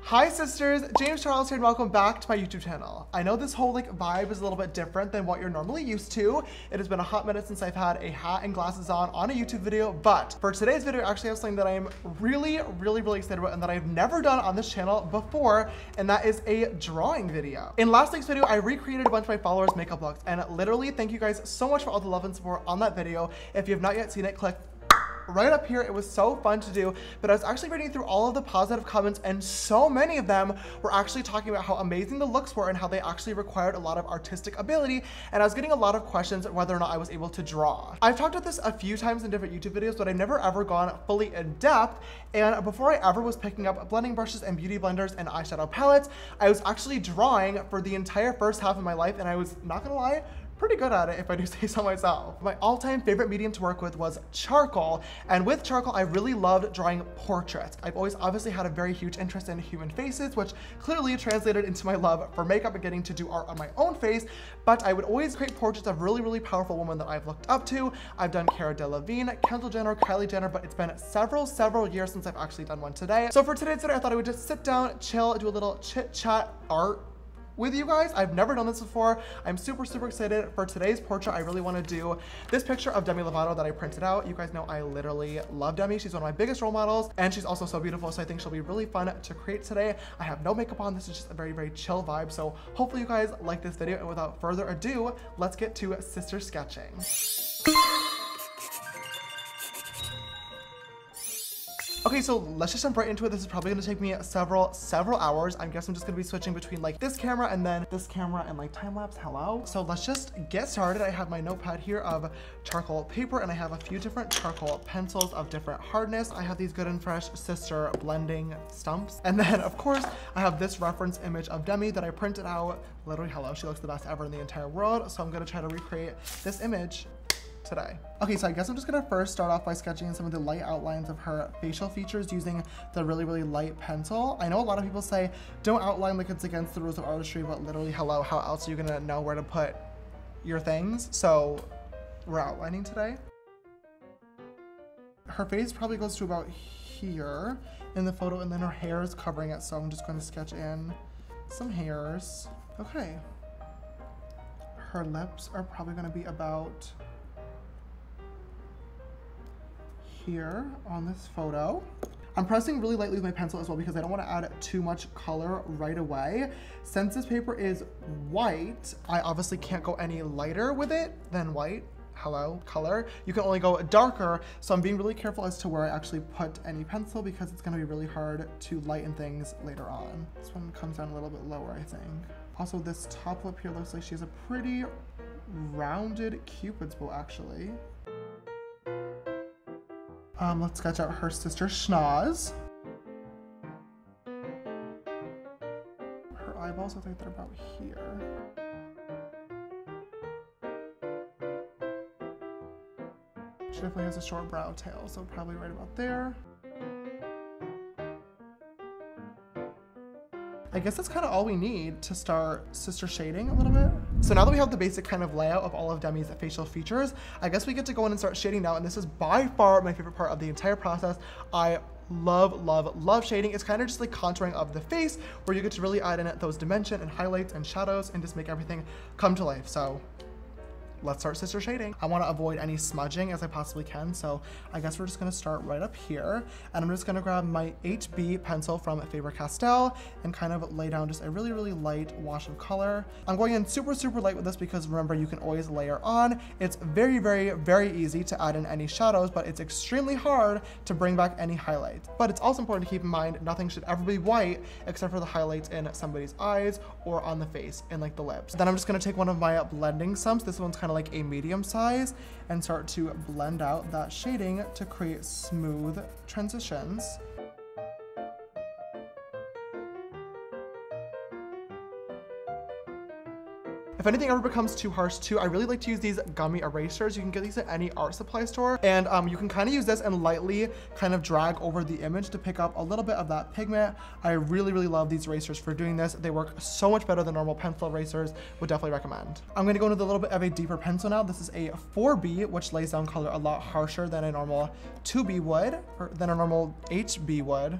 Hi sisters, James Charles here and welcome back to my YouTube channel. I know this whole vibe is a little bit different than what you're normally used to. It has been a hot minute since I've had a hat and glasses on a YouTube video, but for today's video, I actually have something that I am really excited about and that I've never done on this channel before, and that is a drawing video. In last week's video, I recreated a bunch of my followers' makeup looks, and literally thank you guys so much for all the love and support on that video. If you have not yet seen it, click right up here. It was so fun to do, but I was actually reading through all of the positive comments and so many of them were actually talking about how amazing the looks were and how they actually required a lot of artistic ability, and I was getting a lot of questions whether or not I was able to draw. I've talked about this a few times in different YouTube videos, but I've never ever gone fully in depth, and before I ever was picking up blending brushes and beauty blenders and eyeshadow palettes, I was actually drawing for the entire first half of my life, and I was, not gonna lie, pretty good at it if I do say so myself. My all-time favorite medium to work with was charcoal, and with charcoal I really loved drawing portraits. I've always obviously had a very huge interest in human faces, which clearly translated into my love for makeup and getting to do art on my own face, but I would always create portraits of really powerful women that I've looked up to. I've done Cara Delevingne, Kendall Jenner, Kylie Jenner, but it's been several years since I've actually done one today. So for today's video, I thought I would just sit down, chill, do a little chit-chat art with you guys. I've never done this before. I'm super excited. For today's portrait, I really want to do this picture of Demi Lovato that I printed out. You guys know I literally love Demi. She's one of my biggest role models, and she's also so beautiful, so I think she'll be really fun to create today. I have no makeup on. This is just a very chill vibe, so hopefully you guys like this video, and without further ado, let's get to sister sketching. Okay, so let's just jump right into it. This is probably gonna take me several hours. I guess I'm just gonna be switching between this camera and then this camera and time lapse. Hello. So let's just get started. I have my notepad here of charcoal paper, and I have a few different charcoal pencils of different hardness. I have these Good and Fresh Sister blending stumps. And then of course, I have this reference image of Demi that I printed out. Literally, hello, she looks the best ever in the entire world. So I'm gonna try to recreate this image today. Okay, so I guess I'm just gonna first start off by sketching some of the light outlines of her facial features using the really light pencil. I know a lot of people say don't outline like it's against the rules of artistry, but literally, hello, how else are you gonna know where to put your things? So we're outlining today. Her face probably goes to about here in the photo, and then her hair is covering it, so I'm just going to sketch in some hairs. Okay. Her lips are probably gonna be about here on this photo. I'm pressing really lightly with my pencil as well because I don't want to add too much color right away. Since this paper is white, I obviously can't go any lighter with it than white. Hello, color. You can only go darker, so I'm being really careful as to where I actually put any pencil because it's going to be really hard to lighten things later on. This one comes down a little bit lower, I think. Also, this top lip here looks like she has a pretty rounded Cupid's bow, actually. Let's sketch out her sister Schnoz. Her eyeballs look like they're about here. She definitely has a short brow tail, so probably right about there. I guess that's kind of all we need to start sister shading a little bit. So now that we have the basic kind of layout of all of Demi's facial features, I guess we get to go in and start shading now, and this is by far my favorite part of the entire process. I love shading. It's kind of just like contouring of the face, where you get to really add in those dimension and highlights and shadows and just make everything come to life. So let's start sister shading. I want to avoid any smudging as I possibly can, so I guess we're just going to start right up here, and I'm just going to grab my HB pencil from Faber-Castell and kind of lay down just a really light wash of color. I'm going in super light with this because remember, you can always layer on. It's very easy to add in any shadows, but it's extremely hard to bring back any highlights. But it's also important to keep in mind nothing should ever be white except for the highlights in somebody's eyes or on the face and the lips. Then I'm just going to take one of my blending stumps. This one's kind of like a medium size, and start to blend out that shading to create smooth transitions. If anything ever becomes too harsh too, I really like to use these gummy erasers. You can get these at any art supply store, and you can kind of use this and lightly kind of drag over the image to pick up a little bit of that pigment. I really love these erasers for doing this. They work so much better than normal pencil erasers. Would definitely recommend. I'm going to go into a little bit of a deeper pencil now. This is a 4B, which lays down color a lot harsher than a normal 2B would, or than a normal HB would.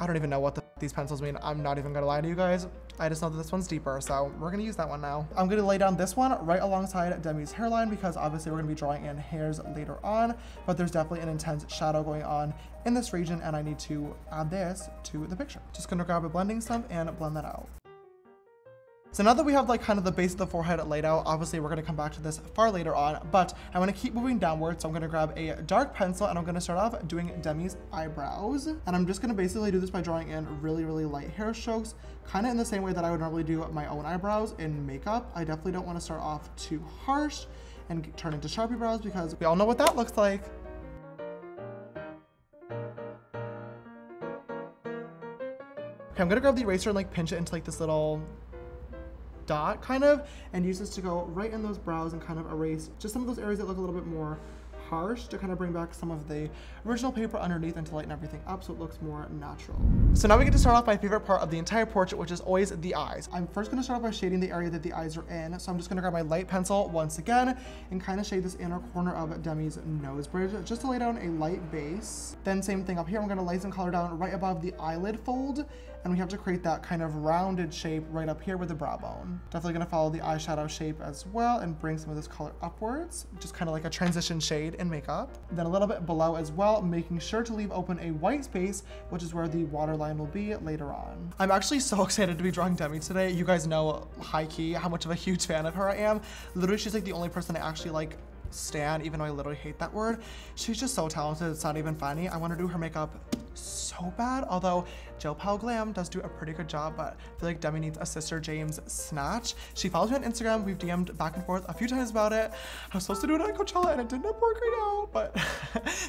I don't even know what these pencils mean. I'm not even gonna lie to you guys. I just know that this one's deeper, so we're gonna use that one now. I'm gonna lay down this one right alongside Demi's hairline because obviously we're gonna be drawing in hairs later on, but there's definitely an intense shadow going on in this region and I need to add this to the picture. Just gonna grab a blending stump and blend that out. So now that we have like kind of the base of the forehead laid out, obviously we're gonna come back to this far later on, but I'm gonna keep moving downwards. So I'm gonna grab a dark pencil and I'm gonna start off doing Demi's eyebrows. And I'm just gonna basically do this by drawing in really, really light hair strokes, kind of in the same way that I would normally do my own eyebrows in makeup. I definitely don't wanna start off too harsh and turn into Sharpie brows because we all know what that looks like. Okay, I'm gonna grab the eraser and like pinch it into like this little dot kind of, and use this to go right in those brows and kind of erase just some of those areas that look a little bit more harsh to kind of bring back some of the original paper underneath and to lighten everything up so it looks more natural. So now we get to start off my favorite part of the entire portrait, which is always the eyes. I'm first going to start off by shading the area that the eyes are in. So I'm just going to grab my light pencil once again and kind of shade this inner corner of Demi's nose bridge just to lay down a light base. Then same thing up here, I'm going to lay some color down right above the eyelid fold, and we have to create that kind of rounded shape right up here with the brow bone. Definitely going to follow the eyeshadow shape as well and bring some of this color upwards, just kind of like a transition shade in makeup. Then a little bit below as well, making sure to leave open a white space, which is where the waterline will be later on. I'm actually so excited to be drawing Demi today. You guys know high key how much of a huge fan of her I am. Literally, she's like the only person I actually like stan, even though I literally hate that word. She's just so talented, it's not even funny. I want to do her makeup so bad, although Jill Powell Glam does do a pretty good job, but I feel like Demi needs a Sister James snatch. She follows me on Instagram. We've DM'd back and forth a few times about it. I was supposed to do it at Coachella and it didn't work right out, but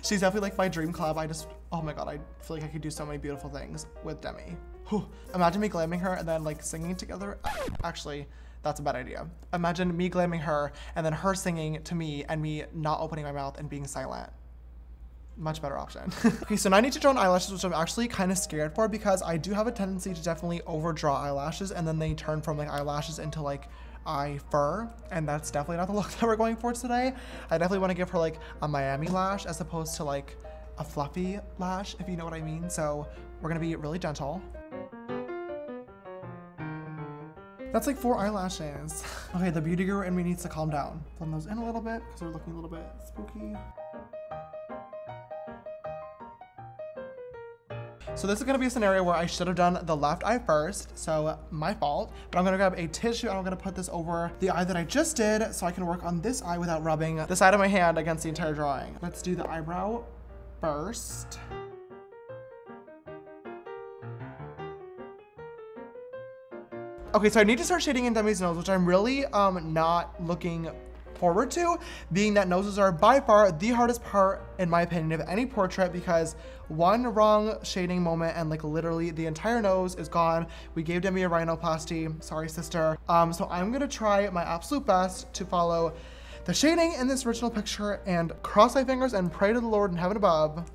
she's definitely like my dream collab. Oh my God, I feel like I could do so many beautiful things with Demi. Whew. Imagine me glamming her and then like singing together. Actually, that's a bad idea. Imagine me glamming her and then her singing to me and me not opening my mouth and being silent. Much better option. Okay, so now I need to draw on eyelashes, which I'm actually kind of scared for because I do have a tendency to definitely overdraw eyelashes and then they turn from like eyelashes into like eye fur, and that's definitely not the look that we're going for today. I definitely want to give her like a Miami lash as opposed to like a fluffy lash, if you know what I mean. So we're gonna be really gentle. That's like 4 eyelashes. Okay, the beauty guru in me needs to calm down. Blend those in a little bit because they're looking a little bit spooky. So this is gonna be a scenario where I should have done the left eye first, so my fault. But I'm gonna grab a tissue and I'm gonna put this over the eye that I just did so I can work on this eye without rubbing the side of my hand against the entire drawing. Let's do the eyebrow first. Okay, so I need to start shading in Demi's nose, which I'm really not looking forward to, being that noses are by far the hardest part, in my opinion, of any portrait because one wrong shading moment and like literally the entire nose is gone. We gave Demi a rhinoplasty, sorry sister. So I'm gonna try my absolute best to follow the shading in this original picture and cross my fingers and pray to the Lord in heaven above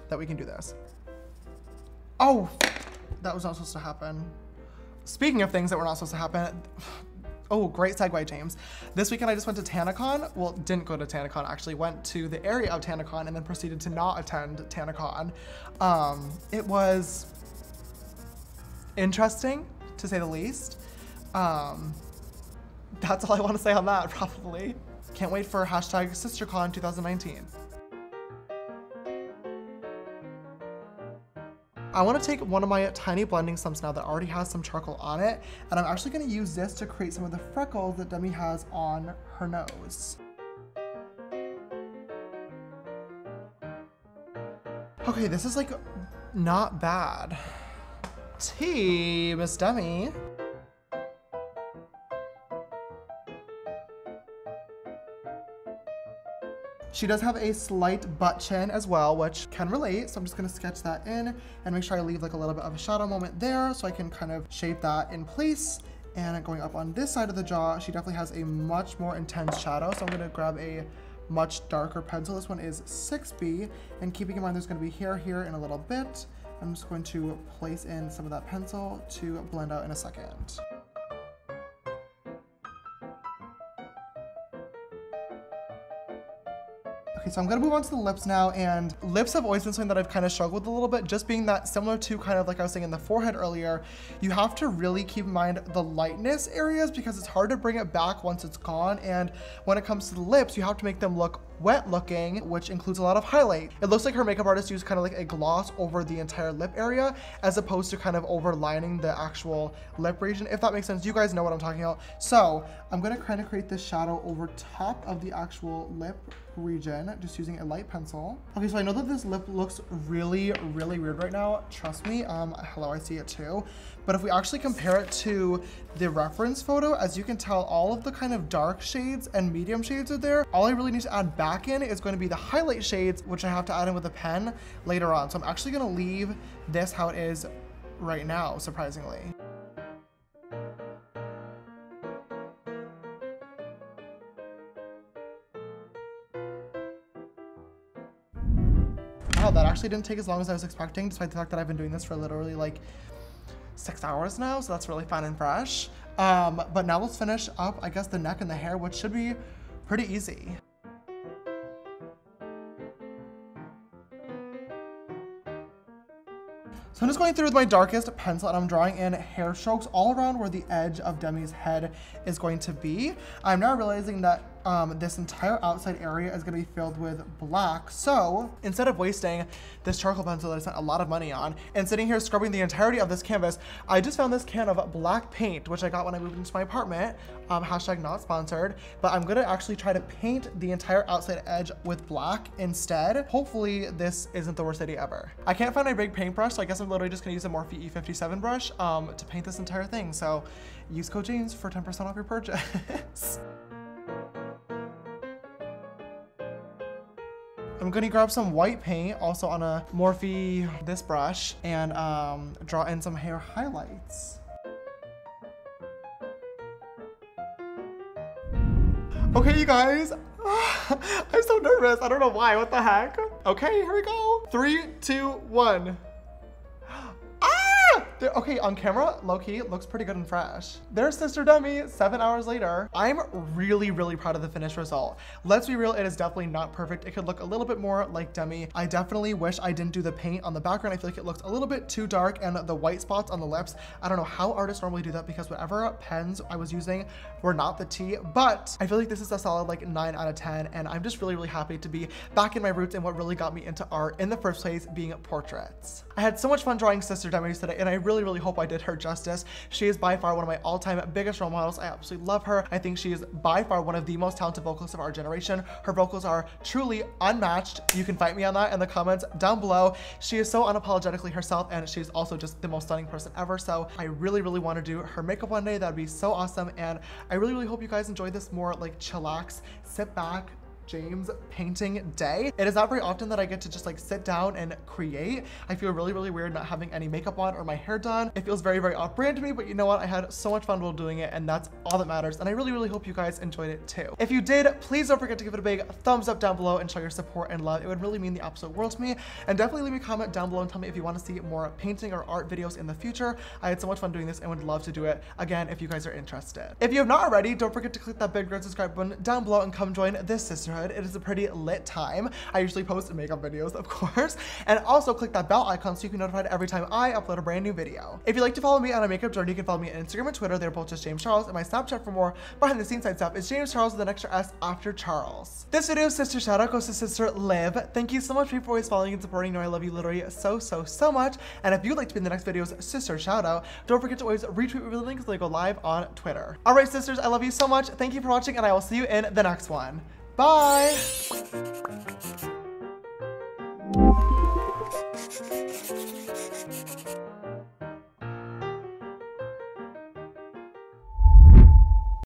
that we can do this. Oh, that was not supposed to happen. Speaking of things that were not supposed to happen, oh, great segue, James. This weekend I just went to TanaCon. Well, didn't go to TanaCon, actually went to the area of TanaCon and then proceeded to not attend TanaCon. It was interesting, to say the least. That's all I want to say on that, probably. Can't wait for hashtag SisterCon 2019. I want to take one of my tiny blending stumps now that already has some charcoal on it, and I'm actually going to use this to create some of the freckles that Demi has on her nose. Okay, this is like not bad. Tea, Miss Demi. She does have a slight butt chin as well, which can relate. So I'm just gonna sketch that in and make sure I leave like a little bit of a shadow moment there so I can kind of shape that in place. And going up on this side of the jaw, she definitely has a much more intense shadow. So I'm gonna grab a much darker pencil. This one is 6B, and keeping in mind there's gonna be hair here in a little bit. I'm just going to place in some of that pencil to blend out in a second. Okay, Okay, so I'm gonna move on to the lips now, and lips have always been something that I've kind of struggled with a little bit, just being that similar to kind of like I was saying in the forehead earlier, you have to really keep in mind the lightness areas because it's hard to bring it back once it's gone. And when it comes to the lips, you have to make them look wet looking, which includes a lot of highlight. It looks like her makeup artist used kind of like a gloss over the entire lip area as opposed to kind of overlining the actual lip region, if that makes sense. You guys know what I'm talking about. So I'm gonna kind of create this shadow over top of the actual lip region, just using a light pencil. Okay, so I know that this lip looks really, really weird right now. Trust me, hello, I see it too. But if we actually compare it to the reference photo, as you can tell, all of the kind of dark shades and medium shades are there. All I really need to add back in is going to be the highlight shades, which I have to add in with a pen later on. So I'm actually gonna leave this how it is right now, surprisingly. Wow, that actually didn't take as long as I was expecting, despite the fact that I've been doing this for literally like 6 hours now, so that's really fun and fresh. But now let's finish up, I guess, the neck and the hair, which should be pretty easy. So I'm just going through with my darkest pencil and I'm drawing in hair strokes all around where the edge of Demi's head is going to be. I'm now realizing that this entire outside area is going to be filled with black. So instead of wasting this charcoal pencil that I spent a lot of money on and sitting here scrubbing the entirety of this canvas, I just found this can of black paint, which I got when I moved into my apartment. Hashtag not sponsored, but I'm going to actually try to paint the entire outside edge with black instead. Hopefully this isn't the worst idea ever. I can't find my big paintbrush, so I guess I'm literally just going to use a Morphe E57 brush to paint this entire thing. So use code James for 10% off your purchase. I'm gonna grab some white paint, also on a Morphe this brush, and draw in some hair highlights. Okay, you guys, I'm so nervous. I don't know why, what the heck? Okay, here we go. 3, 2, 1. Okay, on camera, low-key, looks pretty good and fresh. There's Sister Demi 7 hours later. I'm really, really proud of the finished result. Let's be real, it is definitely not perfect. It could look a little bit more like Demi. I definitely wish I didn't do the paint on the background. I feel like it looks a little bit too dark, and the white spots on the lips, I don't know how artists normally do that because whatever pens I was using were not the tea, but I feel like this is a solid like 9 out of 10, and I'm just really, really happy to be back in my roots and what really got me into art in the first place, being portraits. I had so much fun drawing Sister Demi today, and I really, really hope I did her justice. She is by far one of my all-time biggest role models. I absolutely love her. I think she is by far one of the most talented vocalists of our generation. Her vocals are truly unmatched. You can fight me on that in the comments down below. She is so unapologetically herself, and she's also just the most stunning person ever. So I really, really want to do her makeup one day. That would be so awesome. And I really, really hope you guys enjoy this more like chillax, sit back, James painting day. It is not very often that I get to just like sit down and create. I feel really, really weird not having any makeup on or my hair done. It feels very, very off-brand to me, but you know what? I had so much fun while doing it, and that's all that matters. And I really, really hope you guys enjoyed it too. If you did, please don't forget to give it a big thumbs up down below and show your support and love. It would really mean the absolute world to me. And definitely leave me a comment down below and tell me if you want to see more painting or art videos in the future. I had so much fun doing this and would love to do it again if you guys are interested. If you have not already, don't forget to click that big red subscribe button down below and come join this sisterhood. It is a pretty lit time. I usually post makeup videos, of course, and also click that bell icon so you can be notified every time I upload a brand new video. If you'd like to follow me on a makeup journey, you can follow me on Instagram and Twitter. They're both just James Charles, and my Snapchat for more behind the scenes side stuff is James Charles with an extra S after Charles. This video, Sister shout out goes to Sister Liv. Thank you so much for always following and supporting. You know I love you literally so, so, so much. And if you'd like to be in the next video's Sister shout out, don't forget to always retweet me with the links so they go live on Twitter. All right, sisters, I love you so much. Thank you for watching, and I will see you in the next one. Bye.